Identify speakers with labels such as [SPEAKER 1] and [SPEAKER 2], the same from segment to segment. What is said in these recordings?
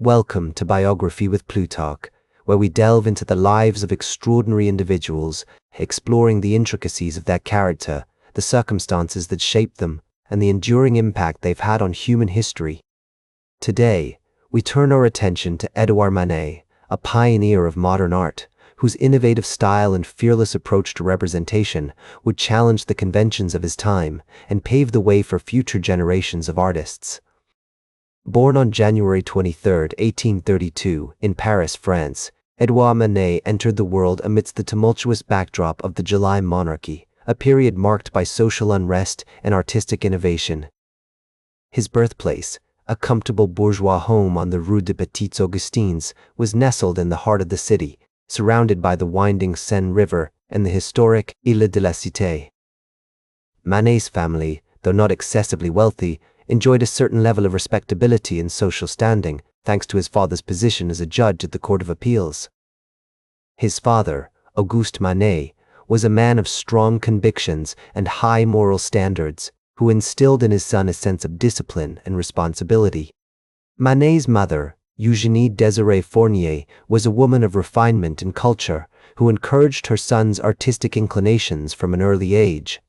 [SPEAKER 1] Welcome to Biography with Plutarch, where we delve into the lives of extraordinary individuals, exploring the intricacies of their character, the circumstances that shaped them, and the enduring impact they've had on human history. Today, we turn our attention to Edouard Manet, a pioneer of modern art, whose innovative style and fearless approach to representation would challenge the conventions of his time and pave the way for future generations of artists. Born on January 23, 1832, in Paris, France, Edouard Manet entered the world amidst the tumultuous backdrop of the July Monarchy, a period marked by social unrest and artistic innovation. His birthplace, a comfortable bourgeois home on the Rue des Petits Augustins, was nestled in the heart of the city, surrounded by the winding Seine River and the historic Île de la Cité. Manet's family, though not excessively wealthy, enjoyed a certain level of respectability and social standing, thanks to his father's position as a judge at the Court of Appeals. His father, Auguste Manet, was a man of strong convictions and high moral standards, who instilled in his son a sense of discipline and responsibility. Manet's mother, Eugénie Désirée Fournier, was a woman of refinement and culture, who encouraged her son's artistic inclinations from an early age.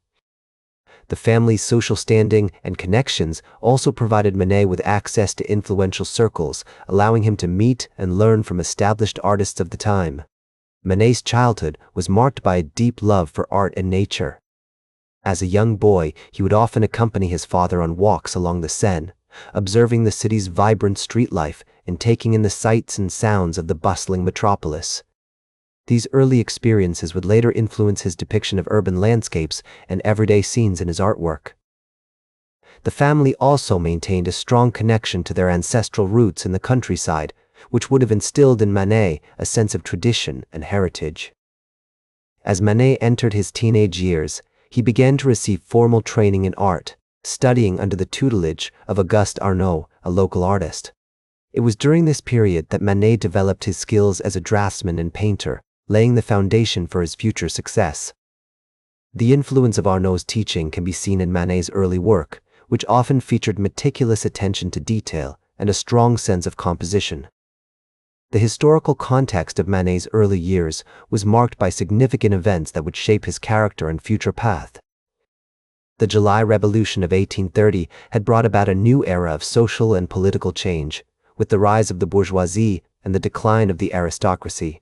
[SPEAKER 1] The family's social standing and connections also provided Manet with access to influential circles, allowing him to meet and learn from established artists of the time. Manet's childhood was marked by a deep love for art and nature. As a young boy, he would often accompany his father on walks along the Seine, observing the city's vibrant street life and taking in the sights and sounds of the bustling metropolis. These early experiences would later influence his depiction of urban landscapes and everyday scenes in his artwork. The family also maintained a strong connection to their ancestral roots in the countryside, which would have instilled in Manet a sense of tradition and heritage. As Manet entered his teenage years, he began to receive formal training in art, studying under the tutelage of Auguste Arnaud, a local artist. It was during this period that Manet developed his skills as a draftsman and painter, laying the foundation for his future success. The influence of Arnaud's teaching can be seen in Manet's early work, which often featured meticulous attention to detail and a strong sense of composition. The historical context of Manet's early years was marked by significant events that would shape his character and future path. The July Revolution of 1830 had brought about a new era of social and political change, with the rise of the bourgeoisie and the decline of the aristocracy.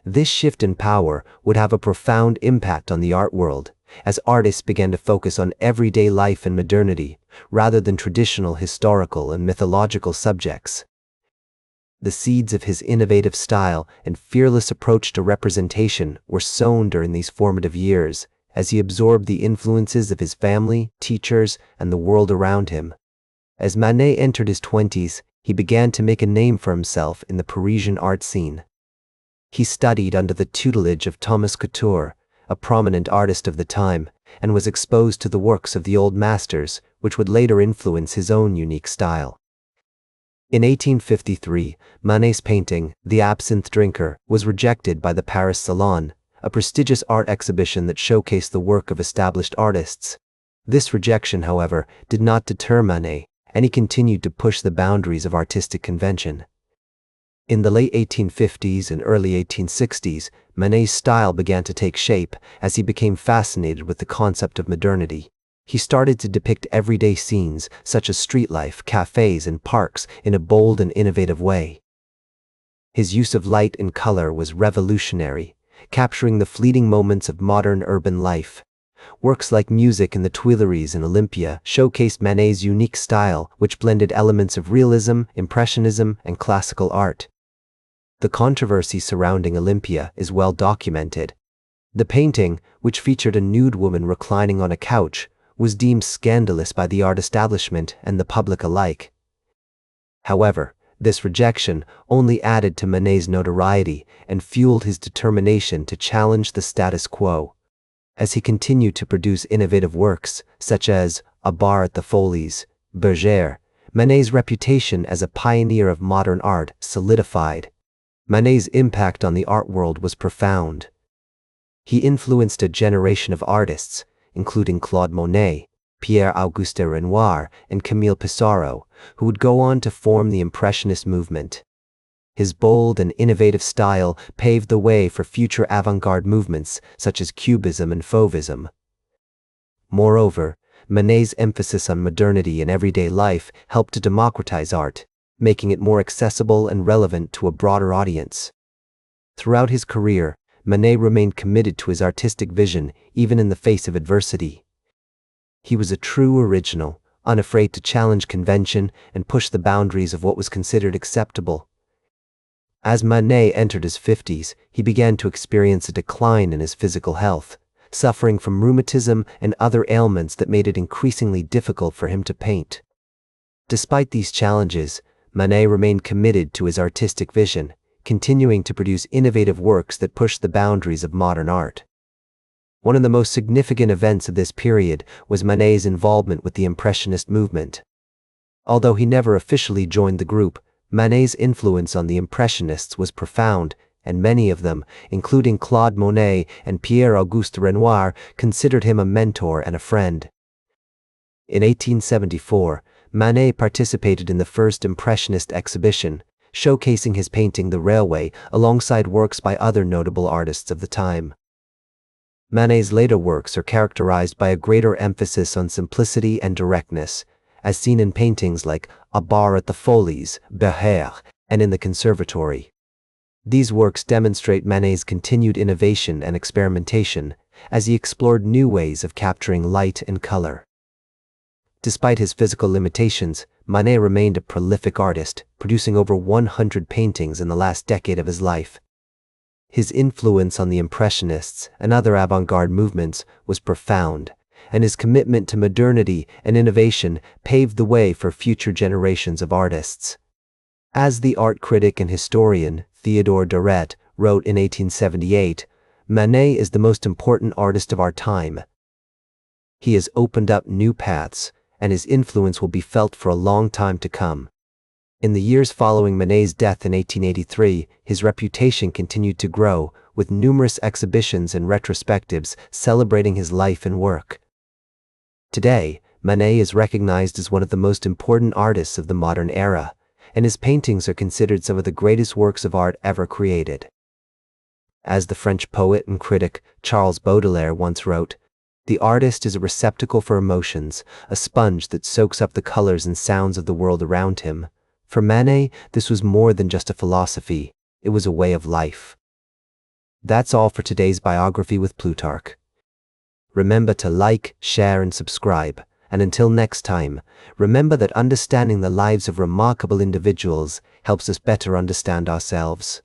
[SPEAKER 1] This shift in power would have a profound impact on the art world, as artists began to focus on everyday life and modernity, rather than traditional historical and mythological subjects. The seeds of his innovative style and fearless approach to representation were sown during these formative years, as he absorbed the influences of his family, teachers, and the world around him. As Manet entered his 20s, he began to make a name for himself in the Parisian art scene. He studied under the tutelage of Thomas Couture, a prominent artist of the time, and was exposed to the works of the old masters, which would later influence his own unique style. In 1853, Manet's painting, The Absinthe Drinker, was rejected by the Paris Salon, a prestigious art exhibition that showcased the work of established artists. This rejection, however, did not deter Manet, and he continued to push the boundaries of artistic convention. In the late 1850s and early 1860s, Manet's style began to take shape as he became fascinated with the concept of modernity. He started to depict everyday scenes, such as street life, cafes, and parks, in a bold and innovative way. His use of light and color was revolutionary, capturing the fleeting moments of modern urban life. Works like Music in the Tuileries and Olympia showcased Manet's unique style, which blended elements of realism, impressionism, and classical art. The controversy surrounding Olympia is well documented. The painting, which featured a nude woman reclining on a couch, was deemed scandalous by the art establishment and the public alike. However, this rejection only added to Manet's notoriety and fueled his determination to challenge the status quo. As he continued to produce innovative works, such as A Bar at the Folies-Bergere, Manet's reputation as a pioneer of modern art solidified. Manet's impact on the art world was profound. He influenced a generation of artists, including Claude Monet, Pierre-Auguste Renoir, and Camille Pissarro, who would go on to form the Impressionist movement. His bold and innovative style paved the way for future avant-garde movements such as Cubism and Fauvism. Moreover, Manet's emphasis on modernity in everyday life helped to democratize art, making it more accessible and relevant to a broader audience. Throughout his career, Manet remained committed to his artistic vision even in the face of adversity. He was a true original, unafraid to challenge convention and push the boundaries of what was considered acceptable. As Manet entered his 50s, he began to experience a decline in his physical health, suffering from rheumatism and other ailments that made it increasingly difficult for him to paint. Despite these challenges, Manet remained committed to his artistic vision, continuing to produce innovative works that pushed the boundaries of modern art. One of the most significant events of this period was Manet's involvement with the Impressionist movement. Although he never officially joined the group, Manet's influence on the Impressionists was profound, and many of them, including Claude Monet and Pierre-Auguste Renoir, considered him a mentor and a friend. In 1874, Manet participated in the first Impressionist exhibition, showcasing his painting The Railway alongside works by other notable artists of the time. Manet's later works are characterized by a greater emphasis on simplicity and directness, as seen in paintings like A Bar at the Folies-Bergere and in the Conservatory. These works demonstrate Manet's continued innovation and experimentation as he explored new ways of capturing light and color. Despite his physical limitations, Manet remained a prolific artist, producing over 100 paintings in the last decade of his life. His influence on the Impressionists and other avant-garde movements was profound, and his commitment to modernity and innovation paved the way for future generations of artists. As the art critic and historian Théodore Duret wrote in 1878, Manet is the most important artist of our time. He has opened up new paths, and his influence will be felt for a long time to come. In the years following Manet's death in 1883, his reputation continued to grow, with numerous exhibitions and retrospectives celebrating his life and work. Today, Manet is recognized as one of the most important artists of the modern era, and his paintings are considered some of the greatest works of art ever created. As the French poet and critic Charles Baudelaire once wrote, "The artist is a receptacle for emotions, a sponge that soaks up the colors and sounds of the world around him." For Manet, this was more than just a philosophy, it was a way of life. That's all for today's Biography with Plutarch. Remember to like, share, and subscribe. And until next time, remember that understanding the lives of remarkable individuals helps us better understand ourselves.